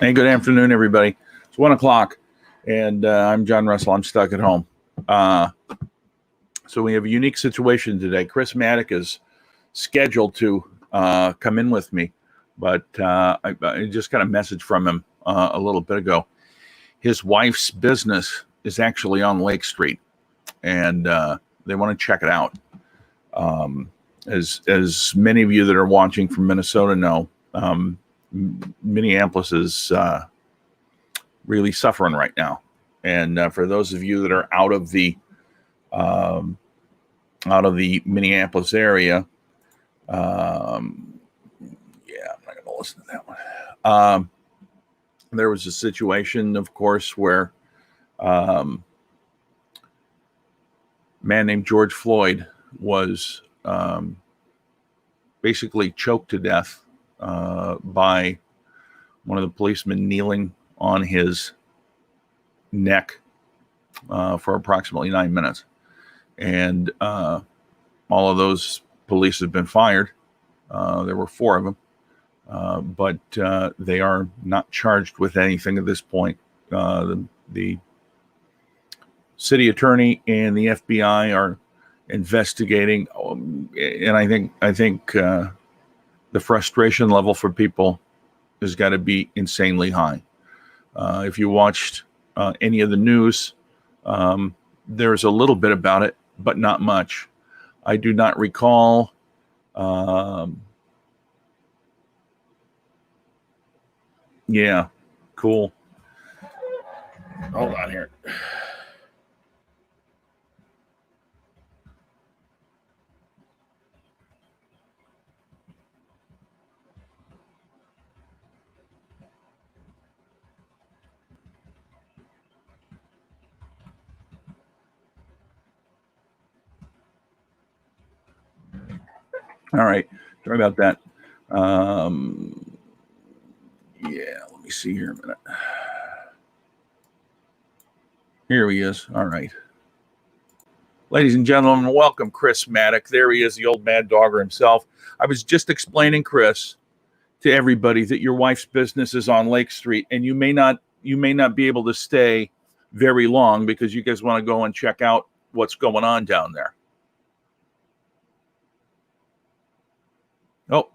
Hey, good afternoon, everybody. It's 1 o'clock, and I'm John Russell. I'm stuck at home. So we have a unique situation today. Chris Maddock is scheduled to come in with me, but I just got a message from him a little bit ago. His wife's business is actually on Lake Street, and they want to check it out. As many of you that are watching from Minnesota know, Minneapolis is really suffering right now, and for those of you that are out of the Minneapolis area, I'm not going to listen to that one. There was a situation, of course, where a man named George Floyd was basically choked to death by one of the policemen kneeling on his neck for approximately 9 minutes. And all of those police have been fired. There were 4 of them, but they are not charged with anything at this point. The city attorney and the FBI are investigating, and I think the frustration level for people has got to be insanely high. If you watched any of the news, there's a little bit about it, but not much. I do not recall yeah, cool. Hold on here. All right, sorry about that. Yeah, let me see here a minute. Here he is. All right. Ladies and gentlemen, welcome Chris Maddock. There he is, the old mad dogger himself. I was just explaining, Chris, to everybody that your wife's business is on Lake Street, and you may not be able to stay very long because you guys want to go and check out what's going on down there. Oh.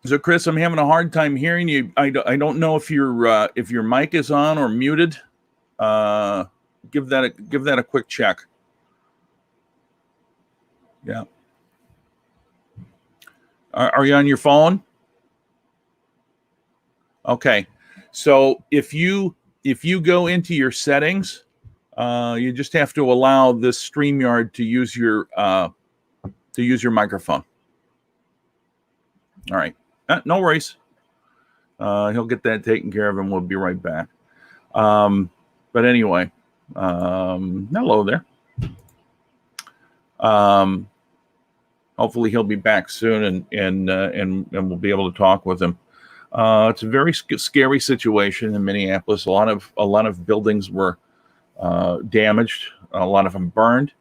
So, Chris, I'm having a hard time hearing you. I don't know if your mic is on or muted. Give that a quick check. Yeah. Are you on your phone? Okay. So if you go into your settings, you just have to allow this StreamYard to use your microphone. All right. No worries. He'll get that taken care of, and we'll be right back. But anyway, hello there. Hopefully he'll be back soon, and we'll be able to talk with him. It's a very scary situation in Minneapolis. A lot of buildings were damaged. A lot of them burned,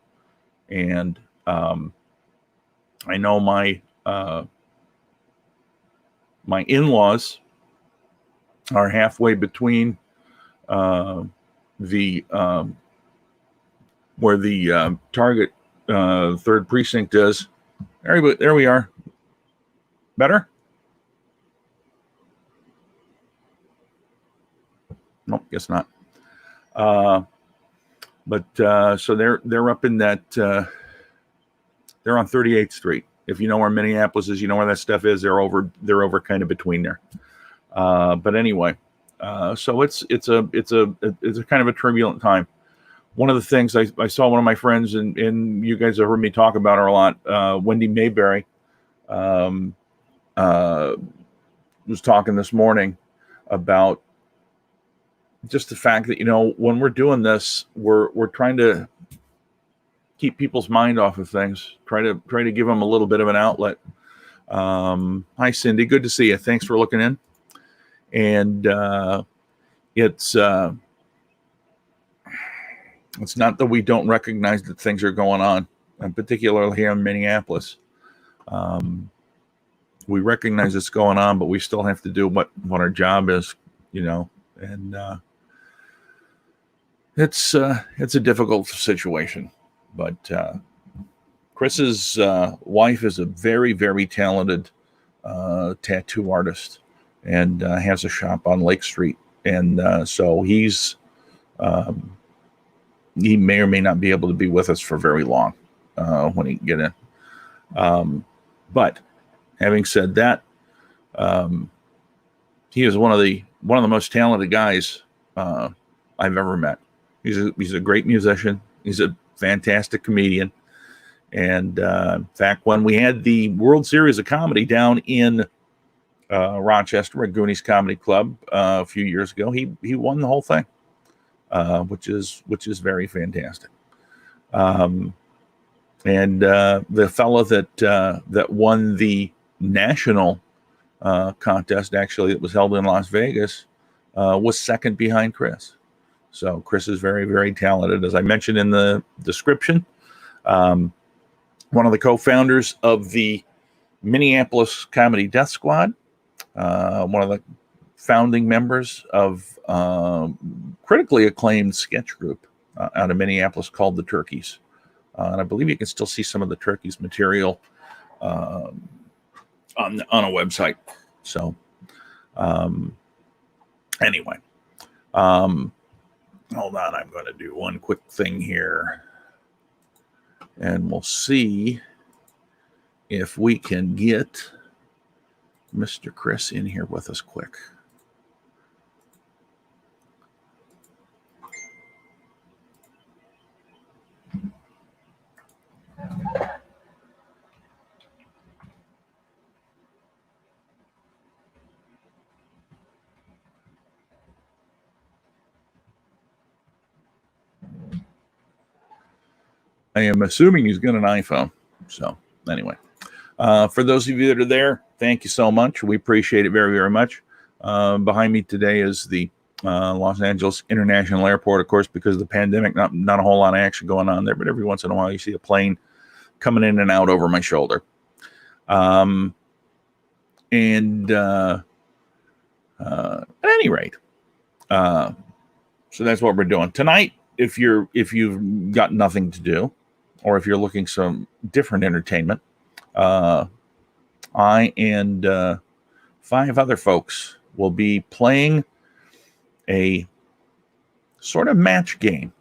and I know my in-laws are halfway between where the Target 3rd precinct is. There we are. Better? Nope, guess not. But so they're up in that. They're on 38th Street. If you know where Minneapolis is, you know where that stuff is. They're over kind of between there. But anyway, so it's a kind of a turbulent time. One of the things I saw one of my friends, and you guys have heard me talk about her a lot, Wendy Mayberry, was talking this morning about just the fact that, when we're doing this, we're trying to keep people's mind off of things, try to give them a little bit of an outlet. Hi, Cindy. Good to see you. Thanks for looking in. And it's not that we don't recognize that things are going on, and particularly here in Minneapolis. We recognize it's going on, but we still have to do what our job is, and it's a difficult situation. But Chris's wife is a very, very talented tattoo artist and has a shop on Lake Street, and so he may or may not be able to be with us for very long when he can get in. But having said that, he is one of the most talented guys I've ever met. He's a great musician. He's a fantastic comedian. And in fact, when we had the World Series of Comedy down in Rochester at Goonies Comedy Club a few years ago, he won the whole thing, which is very fantastic. And the fellow that won the national contest, actually, that was held in Las Vegas, was second behind Chris. So Chris is very, very talented. As I mentioned in the description, one of the co-founders of the Minneapolis Comedy Death Squad, one of the founding members of critically acclaimed sketch group out of Minneapolis called the Turkeys. And I believe you can still see some of the Turkeys material on a website. So anyway, hold on. I'm going to do one quick thing here, and we'll see if we can get Mr. Chris in here with us quick. I am assuming he's got an iPhone. So anyway, for those of you that are there, thank you so much. We appreciate it very, very much. Behind me today is the Los Angeles International Airport, of course, because of the pandemic, not a whole lot of action going on there, but every once in a while you see a plane coming in and out over my shoulder. At any rate, so that's what we're doing tonight. If you've got nothing to do, or if you're looking some different entertainment, I and 5 other folks will be playing a sort of match game.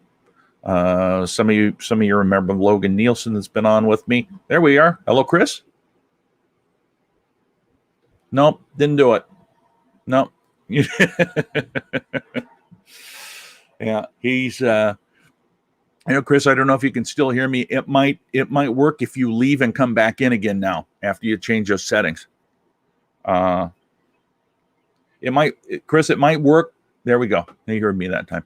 Some of you remember Logan Nielsen that's been on with me. There we are. Hello, Chris. Nope, didn't do it. Nope. Yeah, he's Chris, I don't know if you can still hear me. It might work if you leave and come back in again now after you change those settings. Chris, it might work. There we go. You heard me that time.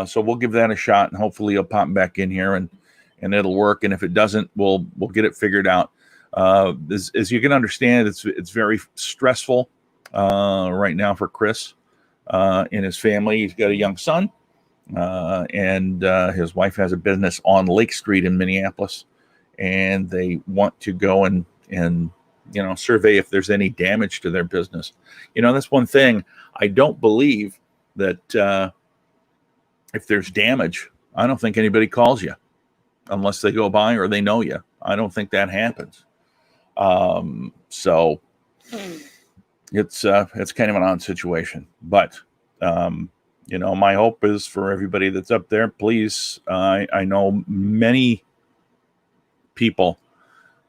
So we'll give that a shot, and hopefully you'll pop back in here and it'll work. And if it doesn't, we'll get it figured out. As you can understand, it's very stressful right now for Chris and his family. He's got a young son, and his wife has a business on Lake Street in Minneapolis, and they want to go and survey if there's any damage to their business. That's one thing. I don't believe that if there's damage, I don't think anybody calls you unless they go by or they know you. I don't think that happens. So it's kind of an odd situation, but my hope is for everybody that's up there, please. I know many people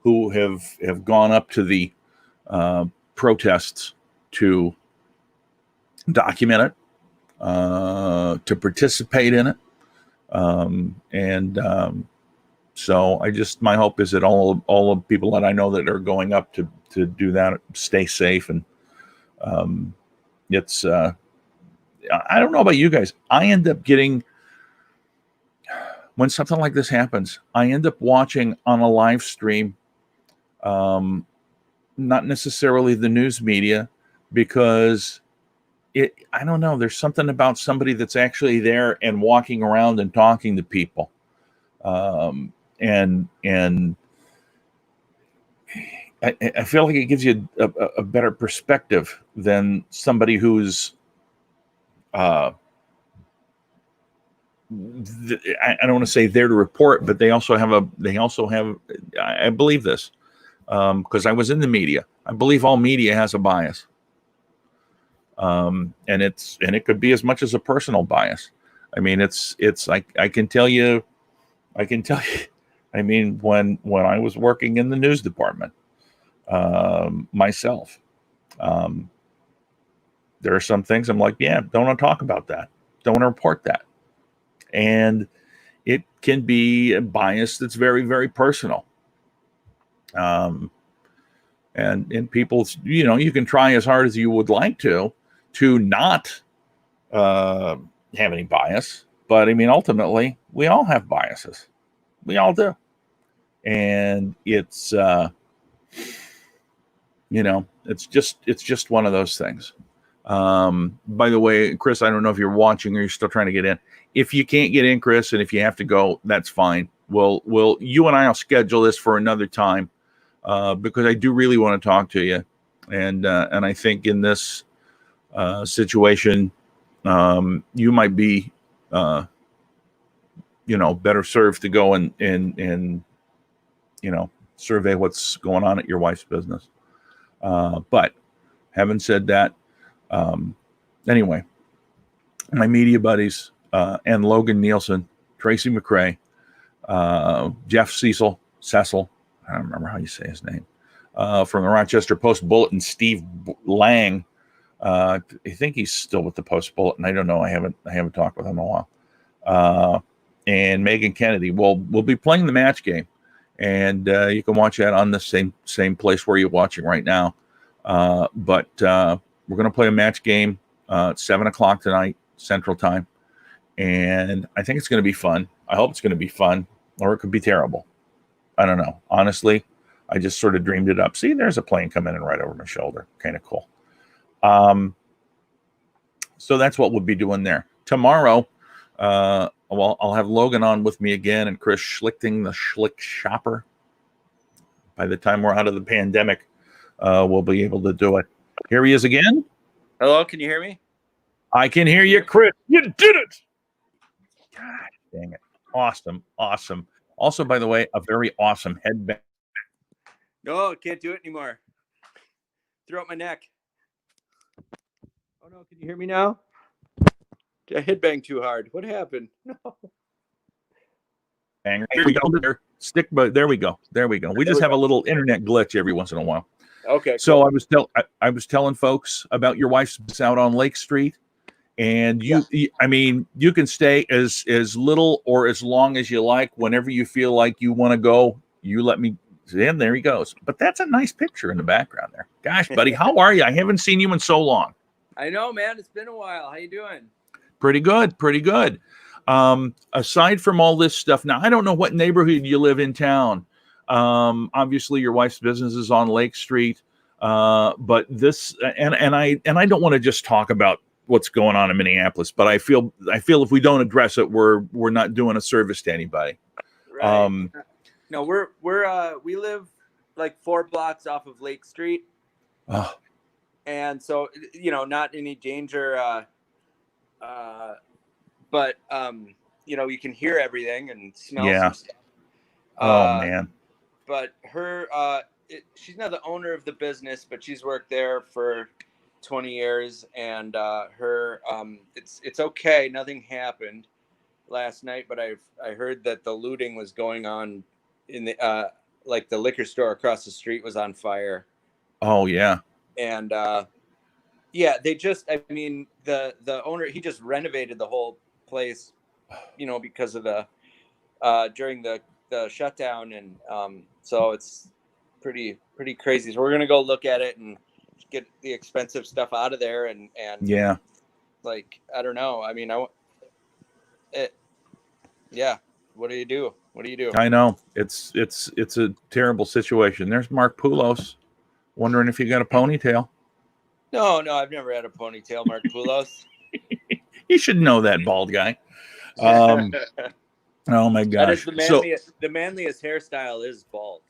who have gone up to the protests to document it, to participate in it. So my hope is that all of people that I know that are going up to do that stay safe. And I don't know about you guys. I end up when something like this happens, I end up watching on a live stream, not necessarily the news media, because I don't know. There's something about somebody that's actually there and walking around and talking to people. And I feel like it gives you a better perspective than somebody who's, I don't want to say there to report, but they also have, I believe this, because I was in the media. I believe all media has a bias. And it could be as much as a personal bias. I mean, it's like, I can tell you, I mean, when I was working in the news department, myself, there are some things I'm like, yeah, don't want to talk about that. Don't want to report that. And it can be a bias that's very, very personal. And people, you can try as hard as you would like to not have any bias. But I mean, ultimately, we all have biases. We all do. And it's, it's just one of those things. By the way, Chris, I don't know if you're watching or you're still trying to get in. If you can't get in, Chris, and if you have to go, that's fine. You and I will schedule this for another time, because I do really want to talk to you. And I think in this situation, you might be, better served to go and survey what's going on at your wife's business. But having said that, anyway, my media buddies, and Logan Nielsen, Tracy McRae, Jeff Cecil, I don't remember how you say his name, from the Rochester Post Bulletin, Steve Lang, I think he's still with the Post Bulletin. I don't know. I haven't talked with him in a while. And Megan Kennedy. We'll be playing the match game, and you can watch that on the same place where you're watching right now. But we're going to play a match game at 7:00 tonight, Central Time, and I think it's going to be fun. I hope it's going to be fun, or it could be terrible. I don't know. Honestly, I just sort of dreamed it up. See, there's a plane coming in right over my shoulder. Kind of cool. So that's what we'll be doing there. Tomorrow, I'll have Logan on with me again, and Chris Schlichting, the Schlick Shopper. By the time we're out of the pandemic, we'll be able to do it. Here he is again. Hello, can you hear me? I can hear you, Chris. You did it. God dang it. Awesome. Also, by the way, a very awesome headband. No, I can't do it anymore. Throw out my neck. Oh no, can you hear me now? Did I headbang too hard? What happened? No. Here we go. There we go. We just have a little internet glitch every once in a while. Okay. So cool. I was telling folks about your wife's business out on Lake Street, and you can stay as little or as long as you like. Whenever you feel like you want to go, you let me in. There he goes. But that's a nice picture in the background there. Gosh, buddy, how are you? I haven't seen you in so long. I know, man. It's been a while. How you doing? Pretty good. Aside from all this stuff, now I don't know what neighborhood you live in town. Obviously your wife's business is on Lake Street. But this, and I don't want to just talk about what's going on in Minneapolis, but I feel if we don't address it, we're not doing a service to anybody. Right. No, we live like 4 blocks off of Lake Street. Oh. And so, not any danger, but you can hear everything and smell some stuff. Oh man. But her, she's not the owner of the business, but she's worked there for 20 years, and her, it's okay. Nothing happened last night, but I heard that the looting was going on in the like the liquor store across the street was on fire. Oh yeah. And they just, the owner, he just renovated the whole place, because of the during the shutdown, and so it's pretty crazy. So we're gonna go look at it and get the expensive stuff out of there, and yeah, like I don't know. What do you do? I know it's a terrible situation. There's Mark Poulos wondering if you got a ponytail. No, I've never had a ponytail, Mark Poulos. You should know that, bald guy. Oh my That is gosh. the manliest hairstyle is bald.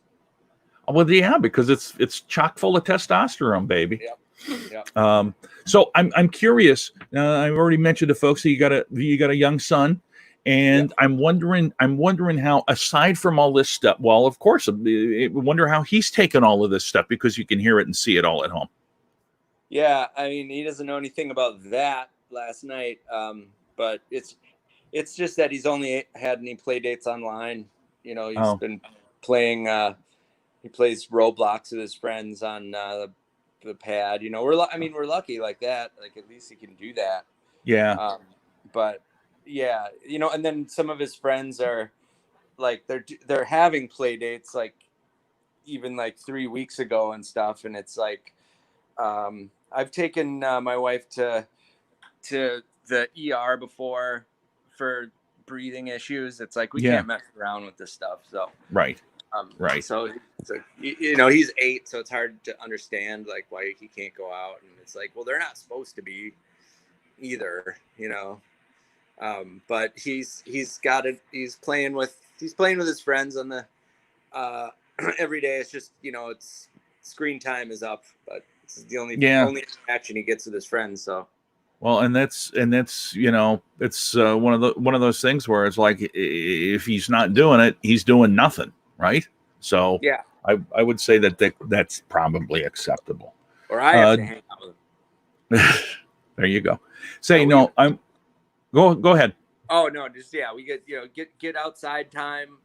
Well, yeah, because it's chock full of testosterone, baby. Yep. So I'm curious. I've already mentioned to folks that you got a young son, and Yep. I'm wondering how, aside from all this stuff, well, of course, I wonder how he's taken all of this stuff, because you can hear it and see it all at home. Yeah, I mean, he doesn't know anything about that last night, but it's just that he's only had any play dates online. You know, he's been playing. He plays Roblox with his friends on the pad. You know, we're lucky like that. Like, at least he can do that. Yeah. But yeah, you know, and then some of his friends are like they're having play dates like even like 3 weeks ago and stuff, and it's like I've taken my wife to the ER before for breathing issues. It's like we can't mess around with this stuff. So right. So you know, he's 8, so it's hard to understand like why he can't go out, and it's like, well, they're not supposed to be either, you know. But he's got it. He's playing with his friends on the every day. It's just, you know, it's screen time is up, but it's the only interaction he gets with his friends. So. Well, and that's you know, it's one of those things where it's like, if he's not doing it, he's doing nothing, right? So yeah, I would say that's probably acceptable. Or I have to hang out with him. There you go. I'm go ahead. Oh no, just we get outside time.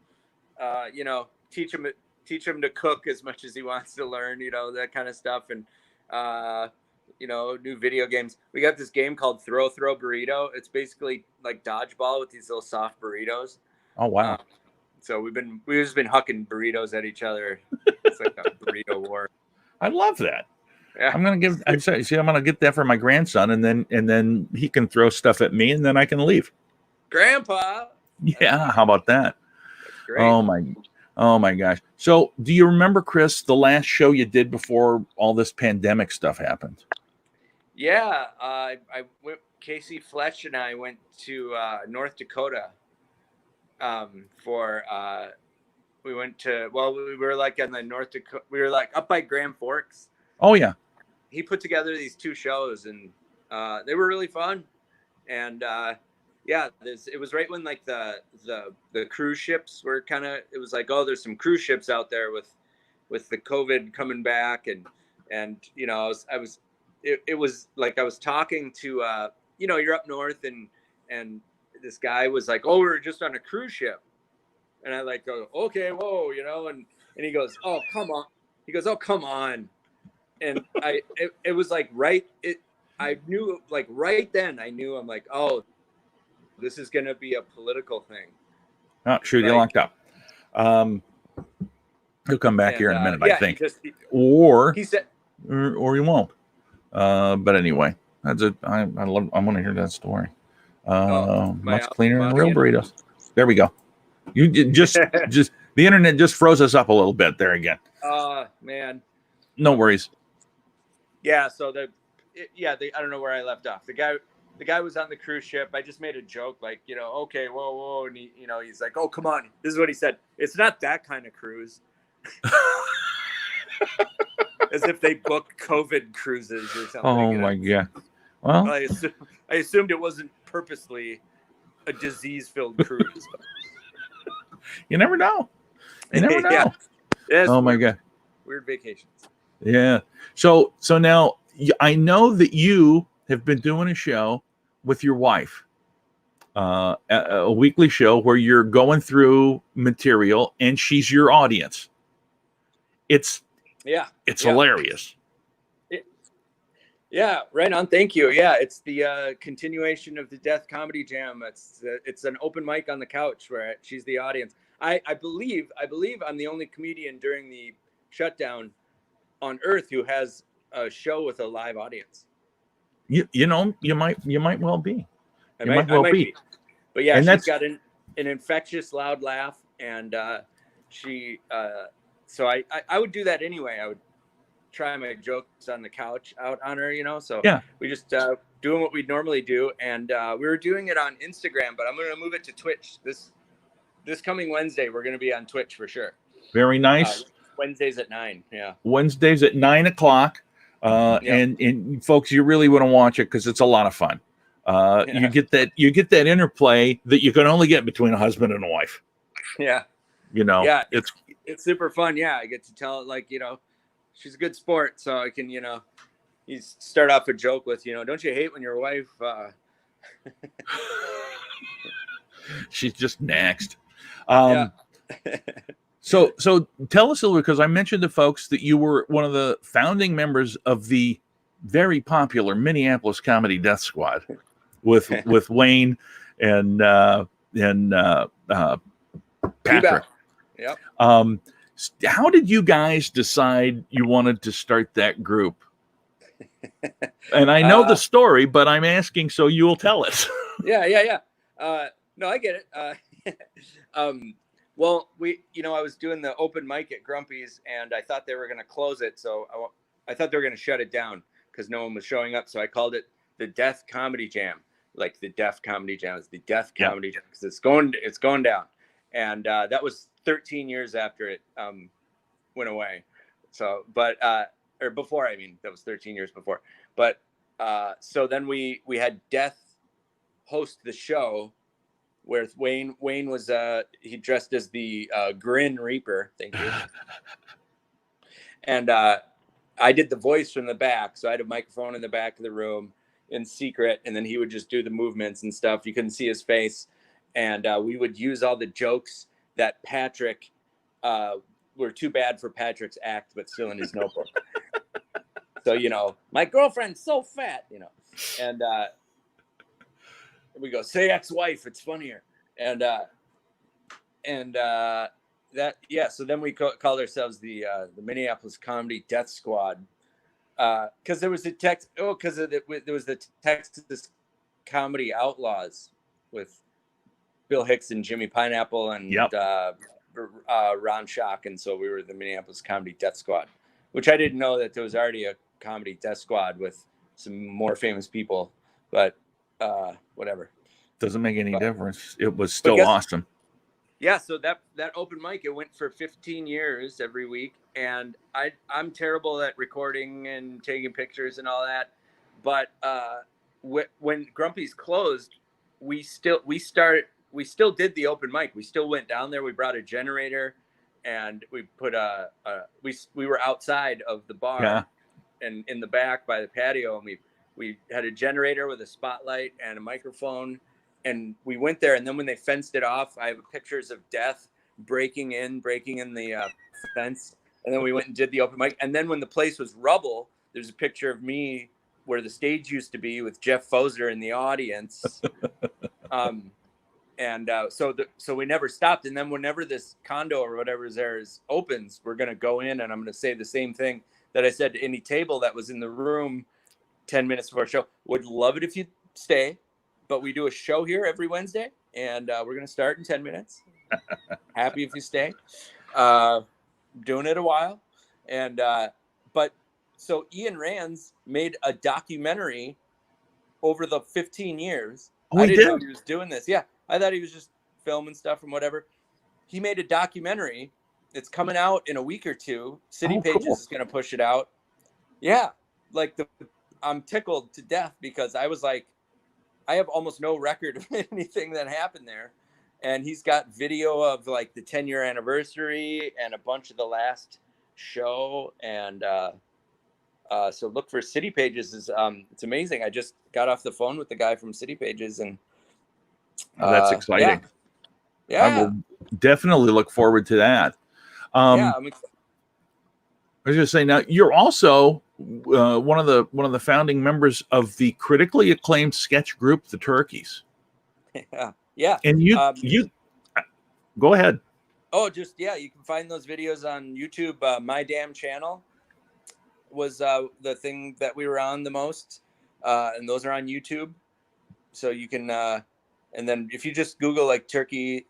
You know, teach him to cook as much as he wants to learn. You know, that kind of stuff, and you know, new video games. We got this game called Throw Burrito. It's basically like dodgeball with these little soft burritos. Oh wow! So we've just been hucking burritos at each other. It's like a burrito war. I love that. Yeah. I'm gonna get that for my grandson, and then he can throw stuff at me, and then I can leave. Grandpa. Yeah, how about that? That's great. Oh my gosh. So, do you remember, Chris, the last show you did before all this pandemic stuff happened? Yeah, Casey Fletch and I went to North Dakota we were like in the North Dakota, we were like up by Grand Forks. Oh yeah. He put together these 2 shows, and they were really fun. And it was right when like the cruise ships were it was like, oh, there's some cruise ships out there with the COVID coming back, and you know, it was like I was talking to you know, you're up north, and this guy was like, oh, we were just on a cruise ship, and I like go, okay, whoa, you know, and he goes, oh, come on. He goes, oh, come on. And it was like I knew, like right then I knew, I'm like, oh, this is gonna be a political thing. Oh shoot, you're locked up. He'll come back here in a minute, I think. Or he said, or he won't. But anyway, I want to hear that story. Much cleaner than real burritos. There we go. You just the internet just froze us up a little bit there again. Man. No worries. Yeah. So I don't know where I left off. The guy was on the cruise ship. I just made a joke, like, you know, okay, whoa, and he, you know, he's like, oh, come on. This is what he said. It's not that kind of cruise. As if they book COVID cruises or something. Oh my God. Well, I assumed it wasn't purposely a disease-filled cruise. You never know. You never know. Yeah. Yes, oh my God. Weird vacations. Yeah. So now I know that you have been doing a show with your wife, a weekly show where you're going through material and she's your audience. It's hilarious. Yeah, right on. Thank you. Yeah, it's the continuation of the Death Comedy Jam. It's an open mic on the couch where she's the audience. I believe I'm the only comedian during the shutdown on Earth who has a show with a live audience. You know, you might well be. I might be. But yeah, she's got an infectious loud laugh, and she. So I would do that anyway. try my jokes on the couch out on her, so Yeah. we just doing what we normally do. And we were doing it on Instagram, but I'm going to move it to Twitch this coming Wednesday. We're going to be on Twitch for sure. Very nice. Wednesdays at 9. Yeah. Wednesdays at 9:00. Yep. And folks, you really want to watch it because it's a lot of fun. You get that interplay that you can only get between a husband and a wife. Yeah. Yeah, it's super fun. Yeah. I get to tell it, like, she's a good sport. So I can, you start off a joke with, don't you hate when your wife, she's just next. Yeah. So tell us a little, because I mentioned to folks that you were one of the founding members of the very popular Minneapolis Comedy Death Squad with Wayne and Patrick. Yep. How did you guys decide you wanted to start that group? And I know the story, but I'm asking so you'll tell us. Yeah. No, I get it. Well, I was doing the open mic at Grumpy's, and I thought they were going to close it. So I thought they were going to shut it down because no one was showing up. So I called it the Death Comedy Jam. Like the Deaf Comedy Jam is the Death Comedy Jam because it's going down. And that was 13 years after it went away. So, but or before, I mean, that was 13 years before. But so then we had Death host the show. Where Wayne was he dressed as the Grin Reaper, thank you. And I did the voice from the back, so I had a microphone in the back of the room in secret, and then he would just do the movements and stuff. You couldn't see his face, and we would use all the jokes that Patrick were too bad for Patrick's act, but still in his notebook. So my girlfriend's so fat, and. We go, say ex-wife, it's funnier. And so then we called ourselves the Minneapolis Comedy Death Squad. Because there was the there was the Texas Comedy Outlaws with Bill Hicks and Jimmy Pineapple and Ron Schock. And so we were the Minneapolis Comedy Death Squad, which I didn't know that there was already a Comedy Death Squad with some more famous people, but whatever. Doesn't make any difference. It was still awesome. Yeah, so that open mic, it went for 15 years every week, and I'm terrible at recording and taking pictures and all that. But when Grumpy's closed, we still did the open mic. We still went down there. We brought a generator, and we put we were outside of the bar and in the back by the patio, and we had a generator with a spotlight and a microphone, and we went there. And then when they fenced it off, I have pictures of Death breaking in the fence. And then we went and did the open mic. And then when the place was rubble, there's a picture of me where the stage used to be with Jeff Foser in the audience. So we never stopped. And then whenever this condo or whatever is there opens, we're going to go in, and I'm going to say the same thing that I said to any table that was in the room 10 minutes before our show. Would love it if you stay, but we do a show here every Wednesday, and we're going to start in 10 minutes. Happy if you stay. Doing it a while. And but so Ian Rands made a documentary over the 15 years. I didn't know he was doing this. Yeah, I thought he was just filming stuff and whatever. He made a documentary. It's coming out in a week or two. City Pages is going to push it out. Yeah, like I'm tickled to death because I was like, I have almost no record of anything that happened there. And he's got video of like the 10-year anniversary and a bunch of the last show. And so look for City Pages. It's amazing. I just got off the phone with the guy from City Pages, and that's exciting. Yeah. I will definitely look forward to that. I'm I was going to say, now you're also one of the founding members of the critically acclaimed sketch group, The Turkeys. Yeah. And you go ahead. Oh, you can find those videos on YouTube. My Damn Channel was the thing that we were on the most. And those are on YouTube. So you can, and then if you just Google like Turkey,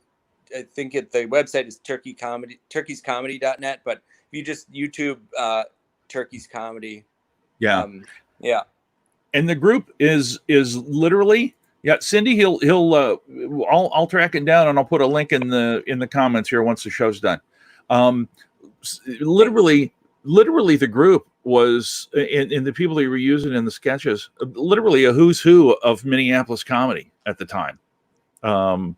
I think the website is turkeyscomedy.net, but if you just YouTube Turkey's Comedy. Yeah. Yeah. And the group is literally, yeah, Cindy, I'll track it down and I'll put a link in the comments here once the show's done. Literally the group was in the people they were using in the sketches, literally a who's who of Minneapolis comedy at the time. I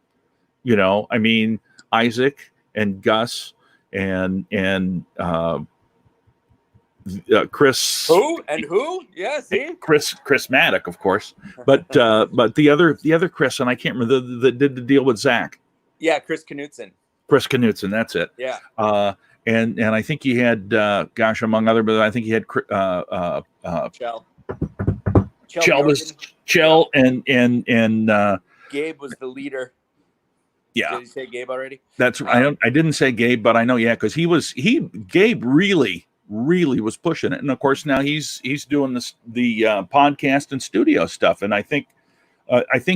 mean, Isaac and Gus and Chris. Who? Yeah, see, Chris Maddock, of course, but the other Chris, and I can't remember that did the deal with Zach. Yeah, Chris Knutson. That's it. Yeah. And I think he had, gosh, among other, but I think he had Chell and Gabe was the leader. Yeah. Did you say Gabe already? That's right. I didn't say Gabe, but I know, yeah, because Gabe really was pushing it, and of course now he's doing the podcast and studio stuff, and I think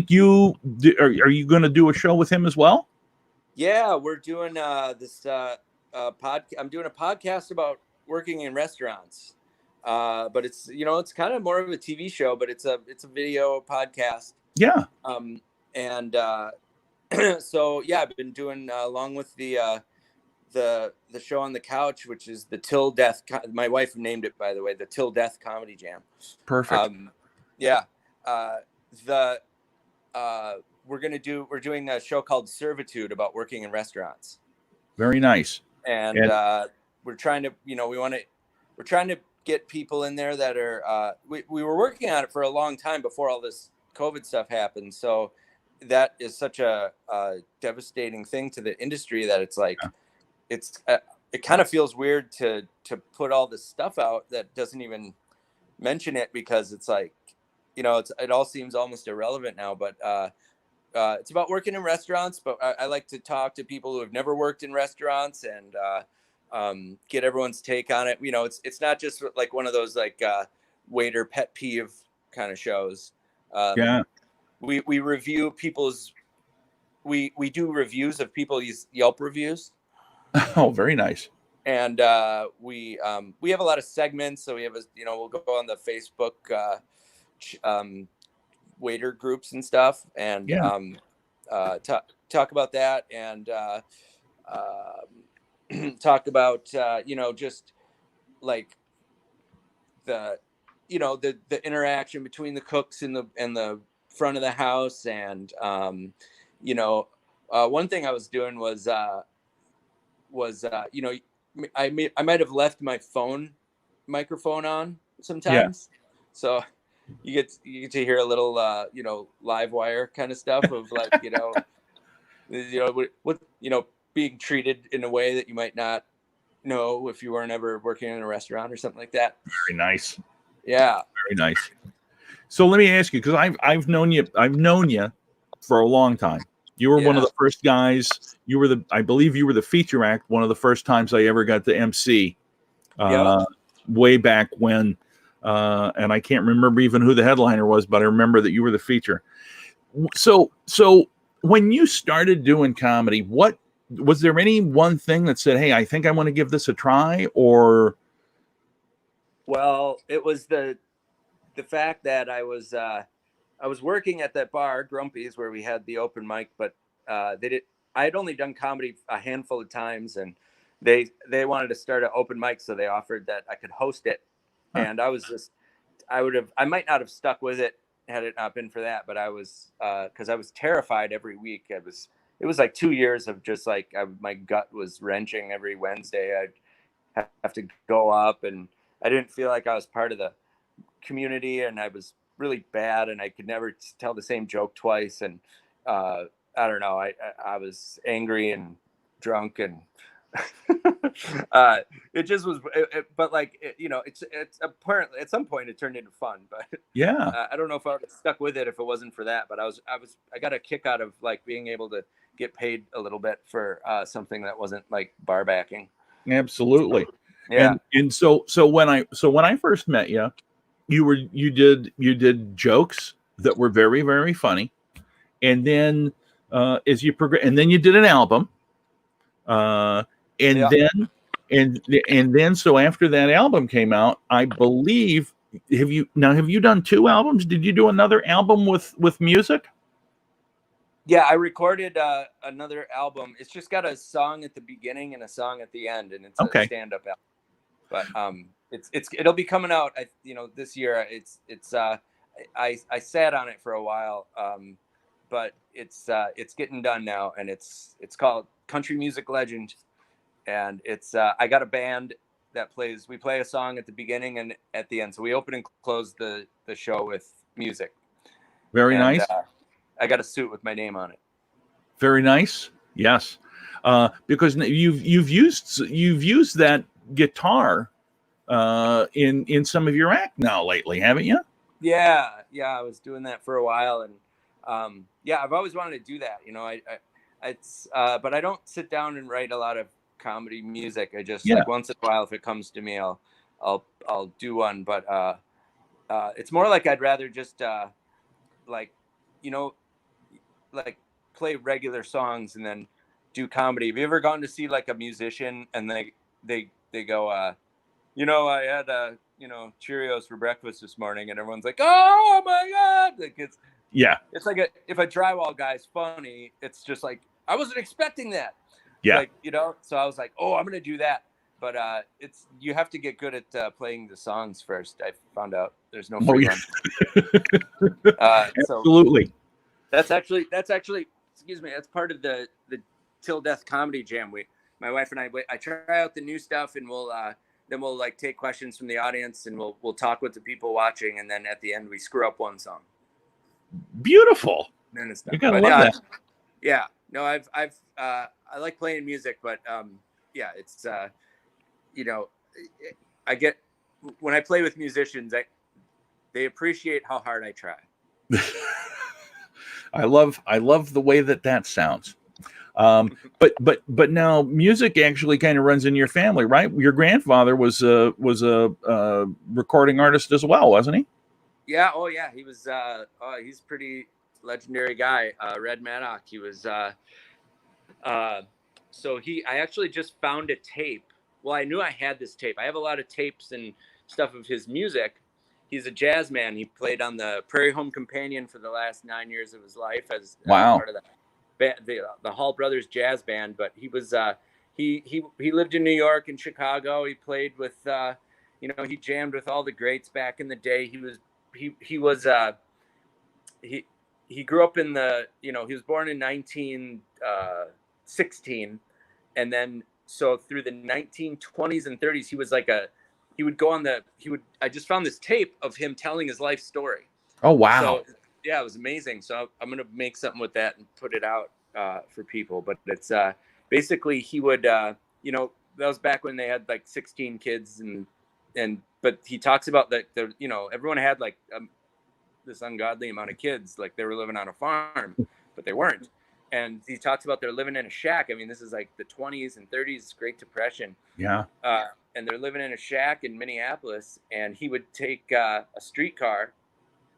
you are you going to do a show with him as well? Yeah, we're doing this I'm doing a podcast about working in restaurants, but it's it's kind of more of a TV show, but it's a video podcast. Yeah. So yeah, I've been doing along with the show on the couch, which is the Till Death. My wife named it, by the way, the Till Death Comedy Jam. Perfect. We're doing a show called Servitude about working in restaurants. Very nice. And we're trying to, we're trying to get people in there that are, we were working on it for a long time before all this COVID stuff happened. So that is such a devastating thing to the industry that it's like, it kind of feels weird to put all this stuff out that doesn't even mention it, because it's like, it all seems almost irrelevant now, but it's about working in restaurants. But I like to talk to people who have never worked in restaurants and get everyone's take on it. It's not just like one of those like waiter pet peeve kind of shows. We review people's, we do reviews of people's Yelp reviews. Oh, very nice. And we have a lot of segments. So we have we'll go on the Facebook waiter groups and stuff, and talk about that, and talk about just like the interaction between the cooks and the front of the house, and one thing I was doing was I might have left my phone microphone on sometimes, so you get to hear a little live wire kind of stuff of like what being treated in a way that you might not know if you weren't ever working in a restaurant or something like that. Very nice. Yeah, very nice. So let me ask you, because I've known you for a long time. You were one of the first guys. I believe you were the feature act. One of the first times I ever got to MC, way back when. And I can't remember even who the headliner was, but I remember that you were the feature. So when you started doing comedy, what was there any one thing that said, "Hey, I think I want to give this a try"? Or, well, it was the fact that I was working at that bar, Grumpy's, where we had the open mic, but I had only done comedy a handful of times, and they wanted to start an open mic, so they offered that I could host it. And I might not have stuck with it had it not been for that, but I was, because I was terrified every week. It was like 2 years of just like, my gut was wrenching every Wednesday. I'd have to go up, and I didn't feel like I was part of the community, and I was really bad, and I could never tell the same joke twice. And I don't know, I was angry and drunk, and it just was, but like, it's apparently at some point it turned into fun, but I don't know if I would have stuck with it if it wasn't for that. But I got a kick out of like being able to get paid a little bit for something that wasn't like bar backing. Absolutely. Yeah. And so when I first met you, you did jokes that were very, very funny. And then as you progress, and then you did an album. Then and then so after that album came out, I believe, have you done two albums? Did you do another album with music? Yeah, I recorded another album. It's just got a song at the beginning and a song at the end, and it's a Okay. stand-up album. But it'll be coming out, this year. I sat on it for a while, but it's getting done now, and it's called Country Music Legend, and I got a band that we play a song at the beginning and at the end, so we open and close the show with music. Very And nice. I got a suit with my name on it. Very nice. Yes, because you've used that guitar in some of your act now lately, haven't you? Yeah, I was doing that for a while, and I've always wanted to do that. But I don't sit down and write a lot of comedy music. I just like once in a while, if it comes to me, I'll do one. But it's more like I'd rather just like play regular songs and then do comedy. Have you ever gone to see like a musician and they go, I had Cheerios for breakfast this morning, and everyone's like, oh my God. Like it's like if a drywall guy's funny, it's just like, I wasn't expecting that. Yeah. Like, so I was like, oh, I'm going to do that. But you have to get good at playing the songs first. I found out there's no free lunch. Absolutely. So that's actually, excuse me, that's part of the Till Death Comedy Jam. My wife and I try out the new stuff, and then we'll like take questions from the audience, and we'll talk with the people watching, and then at the end we screw up one song. Beautiful. You gotta love that. Yeah. No, I like playing music, but it's I get, when I play with musicians, they appreciate how hard I try. I love the way that sounds. But now music actually kind of runs in your family, right? Your grandfather was a recording artist as well, wasn't he? Yeah. Oh yeah. He was, he's a pretty legendary guy. Red Maddock. He was, I actually just found a tape. Well, I knew I had this tape. I have a lot of tapes and stuff of his music. He's a jazz man. He played on the Prairie Home Companion for the last 9 years of his life as part of the Hall Brothers Jazz Band. But he was he lived in New York and Chicago. He played with he jammed with all the greats back in the day. He grew up in he was born in 1916, and then so through the 1920s and 30s, he was like I just found this tape of him telling his life story. Oh, wow. So yeah, it was amazing. So I'm going to make something with that and put it out for people. But it's basically he would, that was back when they had like 16 kids but he talks about that, everyone had like this ungodly amount of kids, like they were living on a farm, but they weren't. And he talks about they're living in a shack. I mean, this is like the 20s and 30s, Great Depression. Yeah. And they're living in a shack in Minneapolis. And he would take a streetcar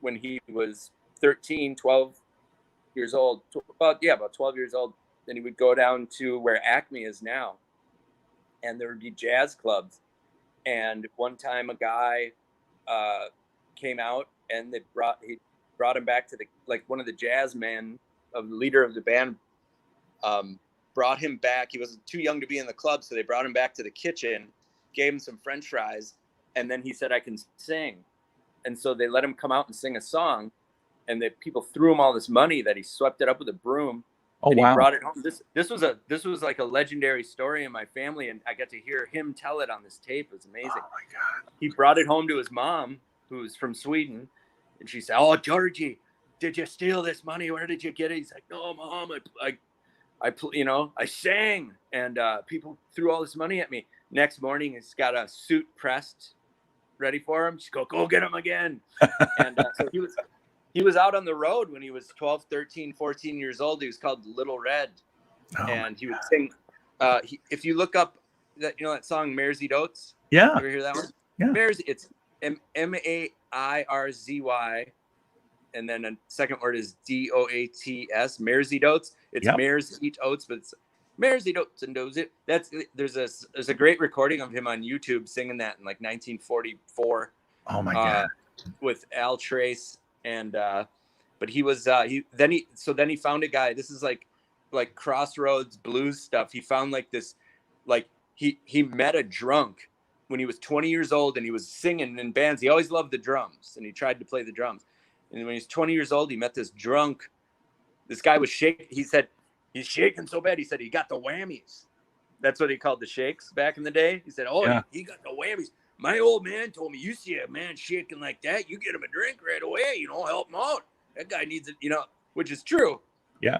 when he was 12 years old. About 12 years old. Then he would go down to where Acme is now. And there would be jazz clubs. And one time a guy came out, and he brought him back to one of the jazz men, the leader of the band, brought him back. He was too young to be in the club, so they brought him back to the kitchen, gave him some French fries, and then he said, I can sing. And so they let him come out and sing a song, and the people threw him all this money that he swept it up with a broom. Oh, and wow. He brought it home. This was like a legendary story in my family, and I got to hear him tell it on this tape. It was amazing. Oh my God. He brought it home to his mom, who's from Sweden, and she said, oh, Georgie, did you steal this money? Where did you get it? He's like, no, Mom, I sang, and people threw all this money at me. Next morning, he's got a suit pressed, ready for him. She's go get him again. And so he was out on the road when he was 12, 13, 14 years old. He was called Little Red. Oh, and he would sing. If you look up that song, Mare's Eat Oats. Yeah. You ever hear that one? Yeah. Mare's, it's Mairzy. And then a second word is Doats. Mare's Eat Oats. It's Mare's Eat Oats, but Mersey dotes and does it. There's a great recording of him on YouTube singing that in like 1944. Oh my God. With Al Trace and but he was then he found a guy. This is like Crossroads blues stuff. He found like this, like he met a drunk when he was 20 years old, and he was singing in bands. He always loved the drums, and he tried to play the drums. And when he was 20 years old, he met this drunk. This guy was shaking. He said he's shaking so bad. He said he got the whammies. That's what he called the shakes back in the day. He said, "Oh, yeah. he got the whammies. My old man told me, you see a man shaking like that, you get him a drink right away. Help him out. That guy needs it. Which is true." Yeah.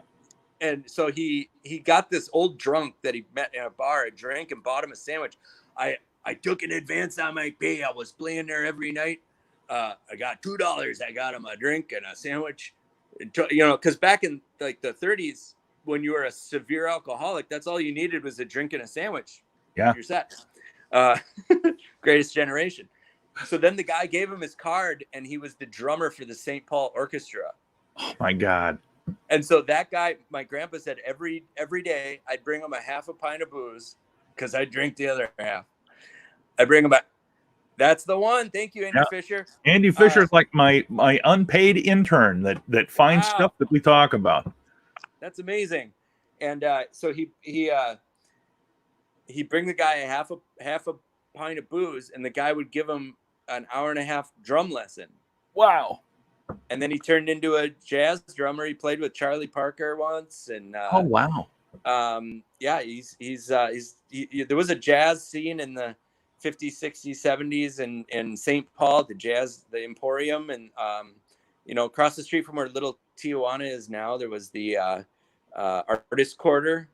And so he got this old drunk that he met in a bar a drink and bought him a sandwich. I took an advance on my pay. I was playing there every night. I got $2. I got him a drink and a sandwich. Because back in like the 30s, when you were a severe alcoholic, that's all you needed was a drink and a sandwich. Yeah. You're set. Greatest generation. So then the guy gave him his card, and he was the drummer for the St. Paul Orchestra. Oh my God. And so that guy, my grandpa said every day I'd bring him a half a pint of booze because I drink the other half. I bring him back. That's the one. Thank you, Andy Fisher. Andy Fisher is like my unpaid intern that finds stuff that we talk about. That's amazing. And so he bring the guy a half a pint of booze, and the guy would give him an hour and a half drum lesson. Wow. And then he turned into a jazz drummer. He played with Charlie Parker once, and oh wow. Yeah, there was a jazz scene in the 50s, 60s, 70s in St. Paul, the Emporium, and across the street from where Little Tijuana is now, there was the Artist Quarter.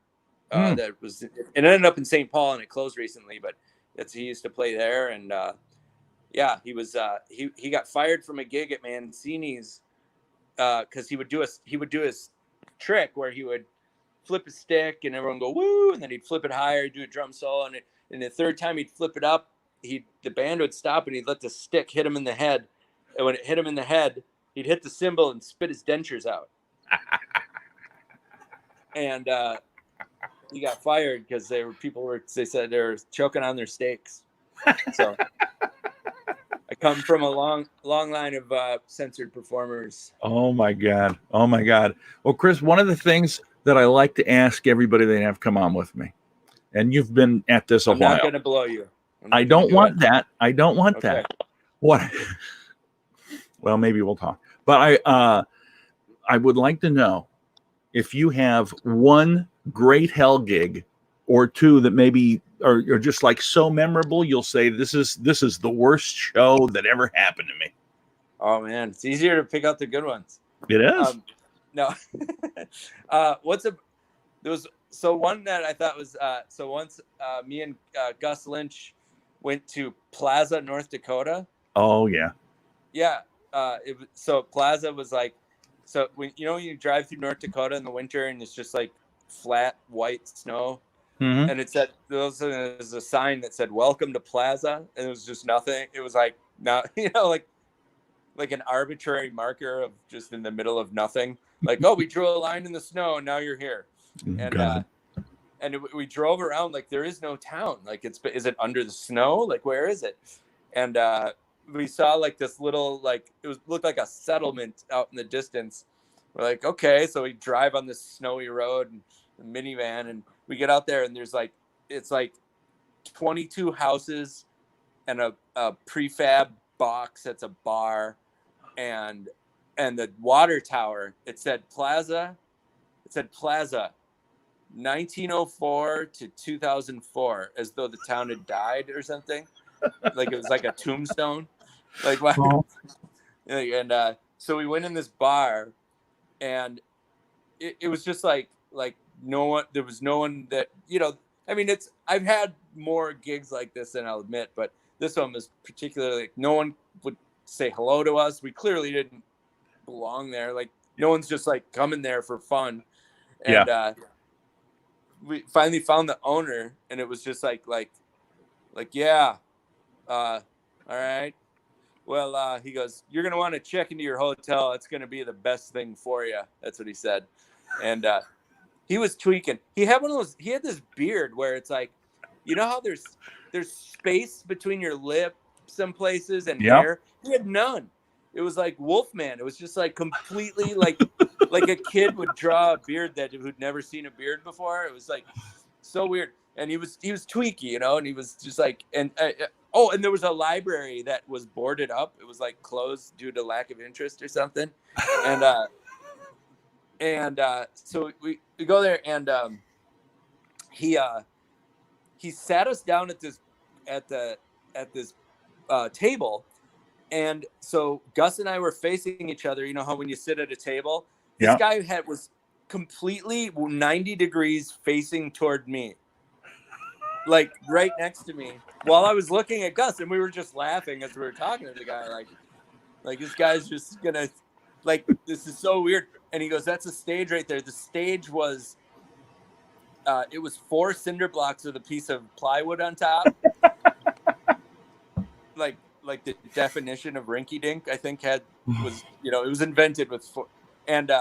That was, it ended up in St. Paul, and it closed recently, but he used to play there. And he was he got fired from a gig at Mancini's because he would do his trick where he would flip a stick and everyone go woo, and then he'd flip it higher, do a drum solo, and the third time he'd flip it up, the band would stop, and he'd let the stick hit him in the head, and when it hit him in the head, he'd hit the cymbal and spit his dentures out. And he got fired because they said they were choking on their steaks. So I come from a long line of censored performers. Oh my God. Well, Chris, one of the things that I like to ask everybody that have come on with me, and you've been at this a while. I'm not going to blow you. I don't want that. I don't want that. What? Well, maybe we'll talk. But I would like to know if you have one great hell gig or two that maybe are just like so memorable, you'll say this is the worst show that ever happened to me. Oh man, it's easier to pick out the good ones. It is. No. There was one that I thought was once me and Gus Lynch went to Plaza, North Dakota. Oh yeah. Yeah. Plaza was like, so when you drive through North Dakota in the winter and it's just like flat white snow, and it said there's a sign that said "Welcome to Plaza," and it was just nothing. It was like not like an arbitrary marker of just in the middle of nothing. Like, oh, we drew a line in the snow and now you're here. And we drove around like there is no town. Like is it under the snow? Like where is it? And we saw like this little looked like a settlement out in the distance. We're like, okay, so we drive on this snowy road and a minivan, and we get out there and it's like 22 houses and a prefab box that's a bar, and the water tower, it said Plaza 1904 to 2004, as though the town had died or something. Like it was like a tombstone. Like wow. And so we went in this bar, and it was just like no one. There was no one that I mean, I've had more gigs like this than I'll admit, but this one was particularly no one would say hello to us. We clearly didn't belong there. Like no one's just like coming there for fun. And we finally found the owner, and it was just like yeah, all right. Well, he goes, you're gonna want to check into your hotel. It's gonna be the best thing for you. That's what he said. And He was tweaking. He had one of those. He had this beard where it's like, you know how there's space between your lip some places and Yep. hair. He had none. It was like Wolfman. It was just like completely like a kid would draw a beard that who'd never seen a beard before. It was like so weird. And he was tweaky, you know, and he was just like, and and there was a library that was boarded up. It was like closed due to lack of interest or something. And so we go there, and he sat us down at this table. And so Gus and I were facing each other. You know how when you sit at a table, this guy was completely 90 degrees facing toward me, like right next to me, while I was looking at Gus, and we were just laughing as we were talking to the guy, like this guy's just gonna, like, this is so weird. And he goes, "That's a stage right there." The stage was, it was 4 cinder blocks with a piece of plywood on top. like the definition of rinky dink, I think was, you know, it was invented with 4. And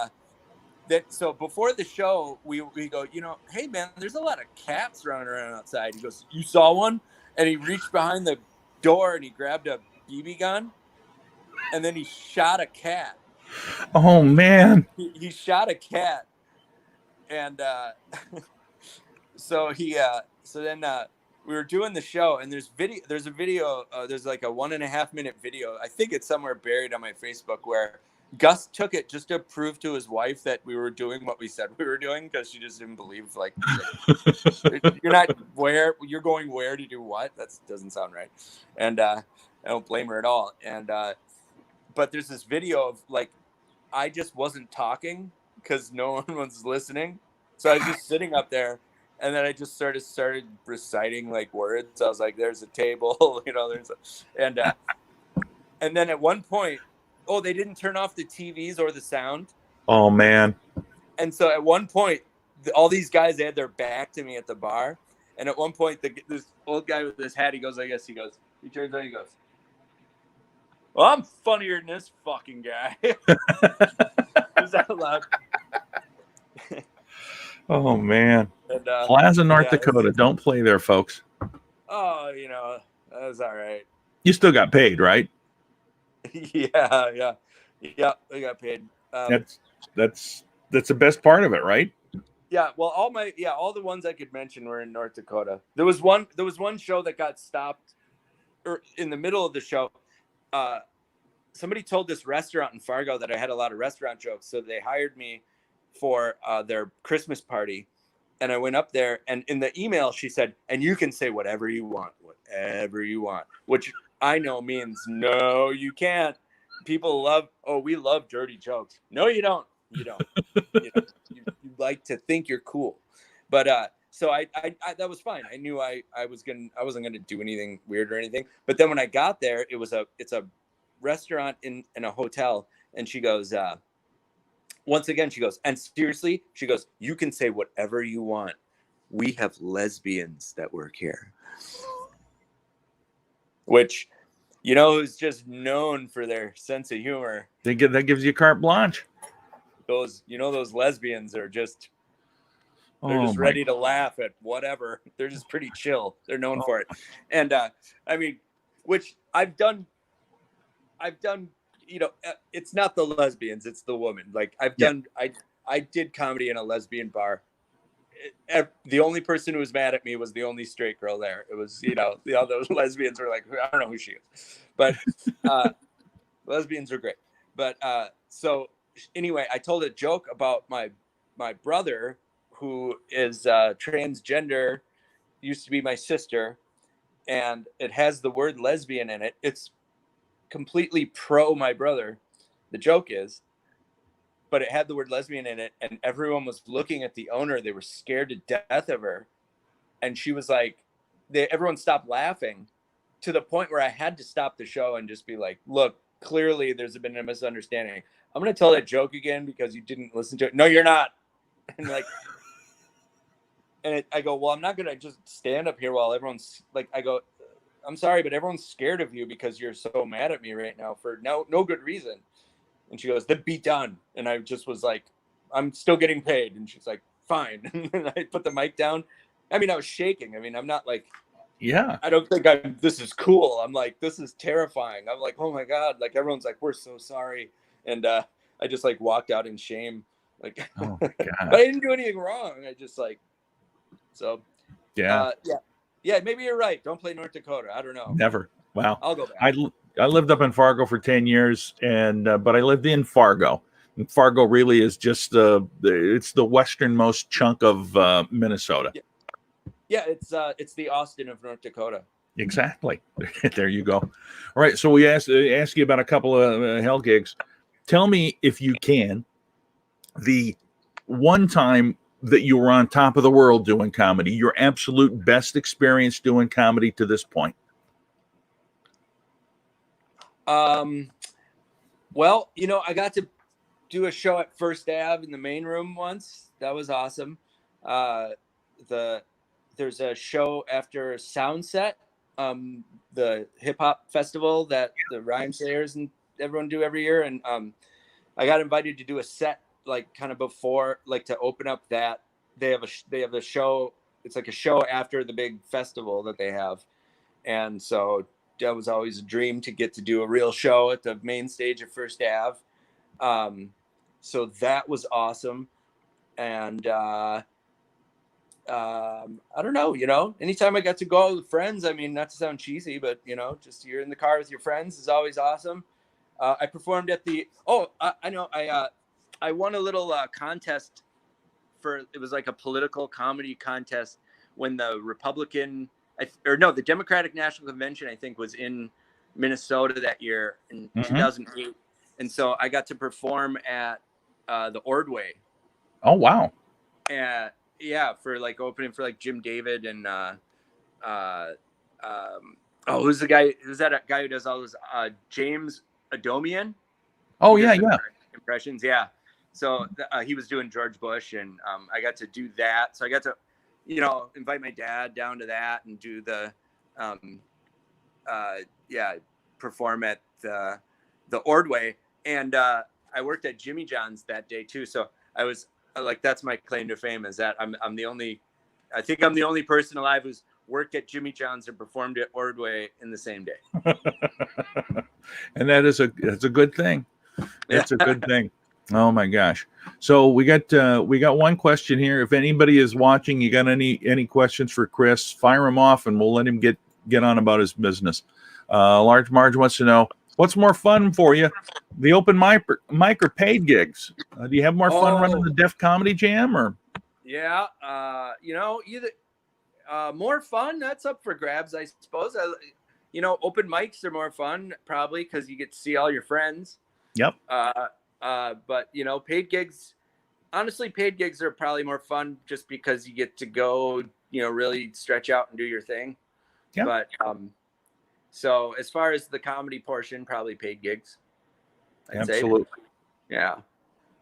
so before the show, we go, you know, "Hey man, there's a lot of cats running around outside." He goes, "You saw one?" And he reached behind the door and he grabbed a BB gun, and then he shot a cat. Oh man. He shot a cat. And so then we were doing the show, and there's a video, there's like a 1.5 minute video. I think it's somewhere buried on my Facebook, where Gus took it just to prove to his wife that we were doing what we said we were doing, because she just didn't believe, like you're going where to do what? That doesn't sound right. And I don't blame her at all. And but there's this video of, like, I just wasn't talking because no one was listening. So I was just sitting up there, and then I just started reciting like words. I was like, "There's a table," you know, and then at one point, they didn't turn off the TVs or the sound. Oh man. And so at one point, all these guys, they had their back to me at the bar. And at one point, this old guy with his hat, he turns around, he goes, "Well, I'm funnier than this fucking guy." Is that loud? Oh man. And, Plaza, North Dakota. Don't play there, folks. Oh, you know, that was all right. You still got paid, right? Yeah, I got paid. That's the best part of it, right? Yeah, well, all the ones I could mention were in North Dakota. There was one show that got stopped, or in the middle of the show. Somebody told this restaurant in Fargo that I had a lot of restaurant jokes, so they hired me for their Christmas party. And I went up there, and in the email she said, "And you can say whatever you want," which I know means no, you can't. People we love dirty jokes. No, you don't. You you like to think you're cool. But so I that was fine. I knew I wasn't gonna do anything weird or anything. But then when I got there, it's a restaurant in a hotel, and she goes, once again, she goes, "And seriously," she goes, "you can say whatever you want. We have lesbians that work here." Which, you know, is just known for their sense of humor. That gives you carte blanche. Those lesbians are just, they're just ready to laugh at whatever. They're just pretty chill. They're known for it. And I mean, which I've done, you know, it's not the lesbians, it's the woman. Like I did comedy in a lesbian bar. The only person who was mad at me was the only straight girl there. It was, you know, the other lesbians were like, "I don't know who she is," but lesbians are great. But so anyway, I told a joke about my brother, who is transgender, used to be my sister, and it has the word lesbian in it. It's completely pro my brother, the joke is, but it had the word lesbian in it, and everyone was looking at the owner. They were scared to death of her, and she was like, everyone stopped laughing, to the point where I had to stop the show and just be like, "Look, clearly there's been a misunderstanding. I'm going to tell that joke again because you didn't listen to it." "No, you're not." And like, I go, "Well, I'm not going to just stand up here while everyone's like," I go, "I'm sorry, but everyone's scared of you because you're so mad at me right now for no good reason." And she goes, "Then be done." And I just was like, "I'm still getting paid." And she's like, fine. And I put the mic down. I mean, I was shaking. I mean, I'm not like, Yeah. I don't think this is cool. I'm like, this is terrifying. I'm like, oh my God. Like everyone's like, we're so sorry. And I just like walked out in shame. Like, Oh but God. I didn't do anything wrong. I just like, so Yeah. yeah, maybe you're right. Don't play North Dakota. I don't know. Never. Wow. I'll go back. I lived up in Fargo for 10 years, and but I lived in Fargo. And Fargo really is just it's the westernmost chunk of Minnesota. Yeah, it's the Austin of North Dakota. Exactly. There you go. All right. So we ask you about a couple of hell gigs. Tell me, if you can, the one time that you were on top of the world doing comedy, your absolute best experience doing comedy to this point. Well, you know, I got to do a show at First Ave in the main room once. That was awesome. There's a show after Soundset, the hip hop festival that the Rhyme Sayers and everyone do every year, and I got invited to do a set like kind of before, like to open up that. They have a show. It's like a show after the big festival that they have, and so that was always a dream to get to do a real show at the main stage of First Ave. So that was awesome. And I don't know, you know, anytime I got to go out with friends, I mean, not to sound cheesy, but you know, just you're in the car with your friends is always awesome. I performed at I won a little contest it was like a political comedy contest when the the Democratic National Convention, I think, was in Minnesota that year in 2008. And so I got to perform at the Ordway. Oh, wow. Yeah, for like opening for like Jim David and who's the guy? Who's that guy who does all those? James Adomian. Oh, yeah. Impressions, yeah. So he was doing George Bush, and I got to do that. So I got to, you know, invite my dad down to that and do the, perform at the Ordway. And I worked at Jimmy John's that day too. So I was like, that's my claim to fame, is that I'm the only person alive who's worked at Jimmy John's and performed at Ordway in the same day. And that's a good thing. It's a good thing. Oh my gosh. So we got one question here. If anybody is watching, you got any questions for Chris, fire him off and we'll let him get on about his business. Large Marge wants to know, what's more fun for you, the open mic or paid gigs? Do you have more fun running the Def Comedy Jam or? Yeah. You know, either more fun, that's up for grabs, I suppose. You know, open mics are more fun probably because you get to see all your friends. Yep. But you know, paid gigs are probably more fun just because you get to go, you know, really stretch out and do your thing. Yeah. But so as far as the comedy portion, probably paid gigs. Absolutely. Yeah.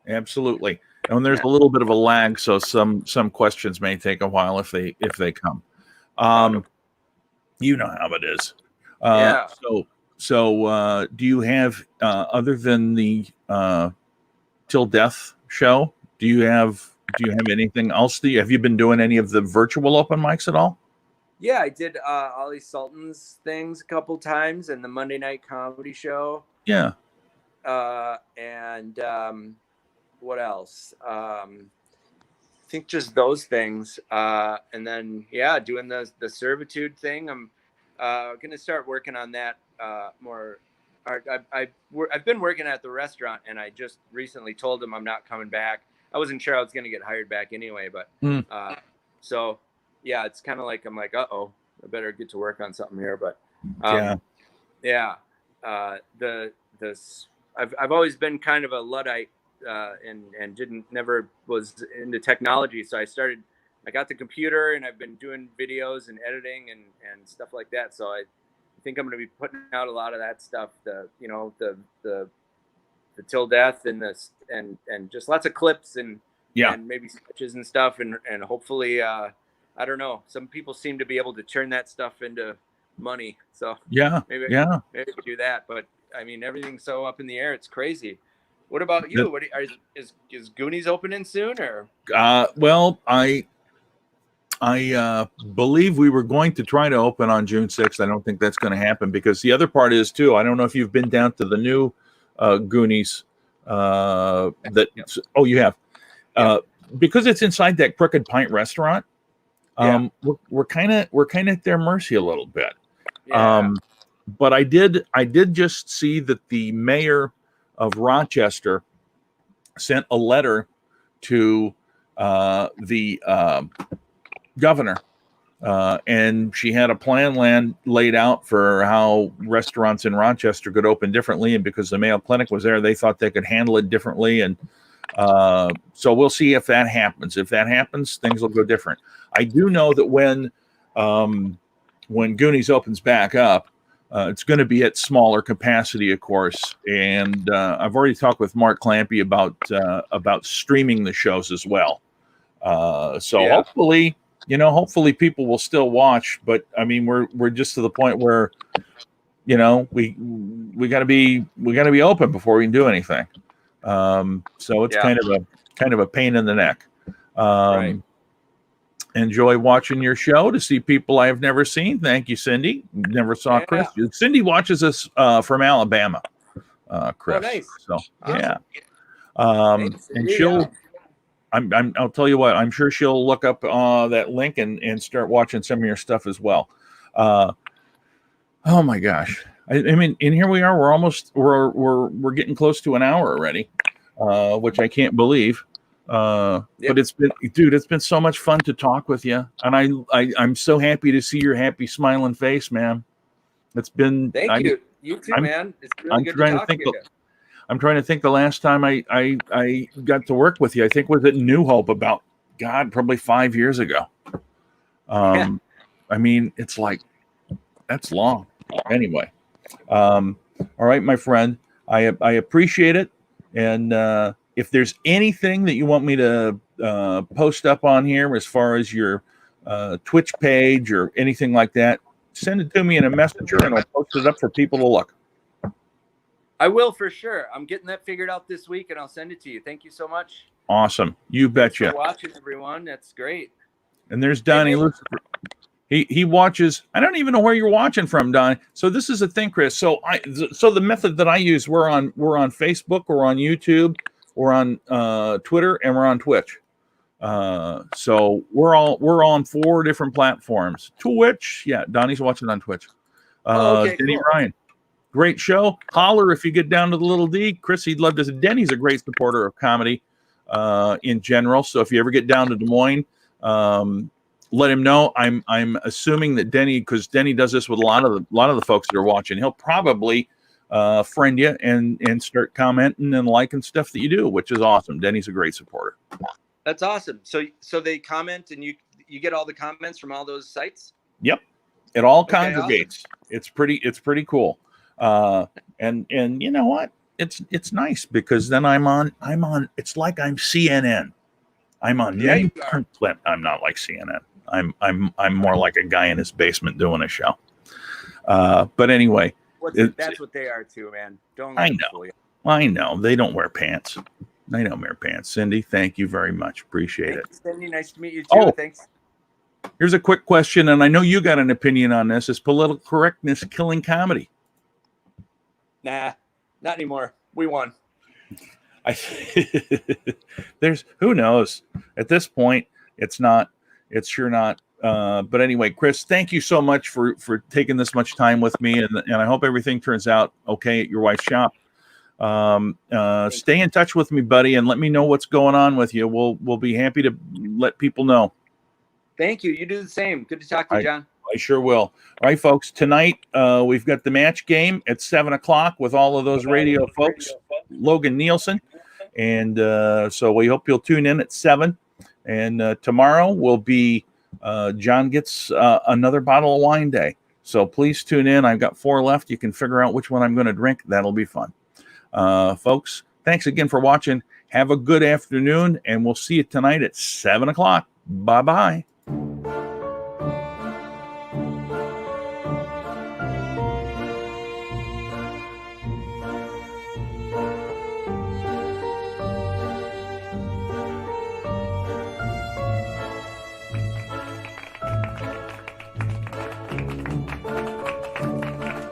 Absolutely. And there's a little bit of a lag, so some questions may take a while if they come. You know how it is. Yeah. So do you have other than the Till Death show? Do you have anything else? Have you been doing any of the virtual open mics at all? Yeah, I did Ollie Sultan's things a couple times and the Monday Night Comedy Show. Yeah. And what else? I think just those things. And then doing the servitude thing. I'm gonna start working on that more. I've been working at the restaurant, and I just recently told them I'm not coming back. I wasn't sure I was gonna get hired back anyway, but so yeah, it's kind of like I'm like, I better get to work on something here. But I've always been kind of a Luddite and never was into technology. So I got the computer and I've been doing videos and editing and stuff like that. So I think I'm going to be putting out a lot of that stuff, the Till Death and this and just lots of clips and maybe sketches and stuff. And hopefully, I don't know, some people seem to be able to turn that stuff into money. So maybe I could do that. But I mean, everything's so up in the air. It's crazy. What about you? Is Goonies opening soon or? Well, I believe we were going to try to open on June 6th. I don't think that's going to happen because the other part is too. I don't know if you've been down to the new Goonies. Oh, you have. Because it's inside that Crooked Pint restaurant. We're kind of at their mercy a little bit. Yeah. But I did just see that the mayor of Rochester sent a letter to the governor, and she had a plan laid out for how restaurants in Rochester could open differently. And because the Mayo Clinic was there, they thought they could handle it differently. And so we'll see if that happens. If that happens, things will go different. I do know that when Goonies opens back up, it's going to be at smaller capacity, of course. And I've already talked with Mark Clampy about streaming the shows as well. Hopefully people will still watch. But I mean, we're just to the point where, we got to be open before we can do anything. So it's kind of a pain in the neck. Right. Enjoy watching your show to see people I have never seen. Thank you, Cindy. Never saw Chris. Cindy watches us from Alabama. Chris. Oh, nice. So awesome. And I'll tell you what. I'm sure she'll look up that link and start watching some of your stuff as well. Oh my gosh. I mean, and here we are. We're getting close to an hour already, which I can't believe. But it's been so much fun to talk with you, and I'm so happy to see your happy smiling face, man. It's been thank you. You too, man. It's really good to talk to you. I'm trying to think the last time I got to work with you. I think was at New Hope about probably 5 years ago. I mean, it's like that's long. Anyway, all right, my friend. I appreciate it, and if there's anything that you want me to post up on here as far as your Twitch page or anything like that, send it to me in a messenger and I'll post it up for people to look. I will for sure. I'm getting that figured out this week and I'll send it to you. Thank you so much. Awesome. You betcha. Thanks for watching, everyone. That's great. And there's Donnie Lucifer. He watches. I don't even know where you're watching from, Don. So this is the thing, Chris. So the method that I use, we're on Facebook, we're on YouTube, we're on Twitter, and we're on Twitch. So we're on 4 different platforms. Twitch, yeah. Donnie's watching on Twitch. Okay, Denny cool. Ryan, great show. Holler if you get down to the Little D. Chris, he'd love to. Denny's a great supporter of comedy in general. So if you ever get down to Des Moines, let him know. I'm assuming that Denny, because Denny does this with a lot of the folks that are watching, he'll probably friend you and start commenting and liking stuff that you do, which is awesome. Denny's a great supporter. That's awesome. So they comment and you get all the comments from all those sites? Yep. It all Okay, congregates. Awesome. It's pretty cool. And you know what? It's nice because then I'm on it's like I'm CNN. I'm on many different I'm not like CNN. I'm more like a guy in his basement doing a show. But anyway, that's what they are too, man. Don't I let them know. fool you. I know. They don't wear pants. They don't wear pants. Cindy, thank you very much. Appreciate it. Thanks, Cindy. Nice to meet you too. Oh. Thanks. Here's a quick question, and I know you got an opinion on this. Is political correctness killing comedy? Nah, not anymore. We won. There's who knows. At this point, it's not. It's sure not. But anyway, Chris, thank you so much for taking this much time with me, and I hope everything turns out okay at your wife's shop. Stay in touch with me, buddy, and let me know what's going on with you. We'll be happy to let people know. Thank you. You do the same. Good to talk to you, John. I sure will. All right, folks. Tonight we've got the match game at 7:00 with all of those radio folks, Logan Nielsen, and so we hope you'll tune in at 7. And tomorrow will be John gets another bottle of wine day. So please tune in. I've got 4 left. You can figure out which one I'm going to drink. That'll be fun. Folks, thanks again for watching. Have a good afternoon, and we'll see you tonight at 7:00. Bye-bye.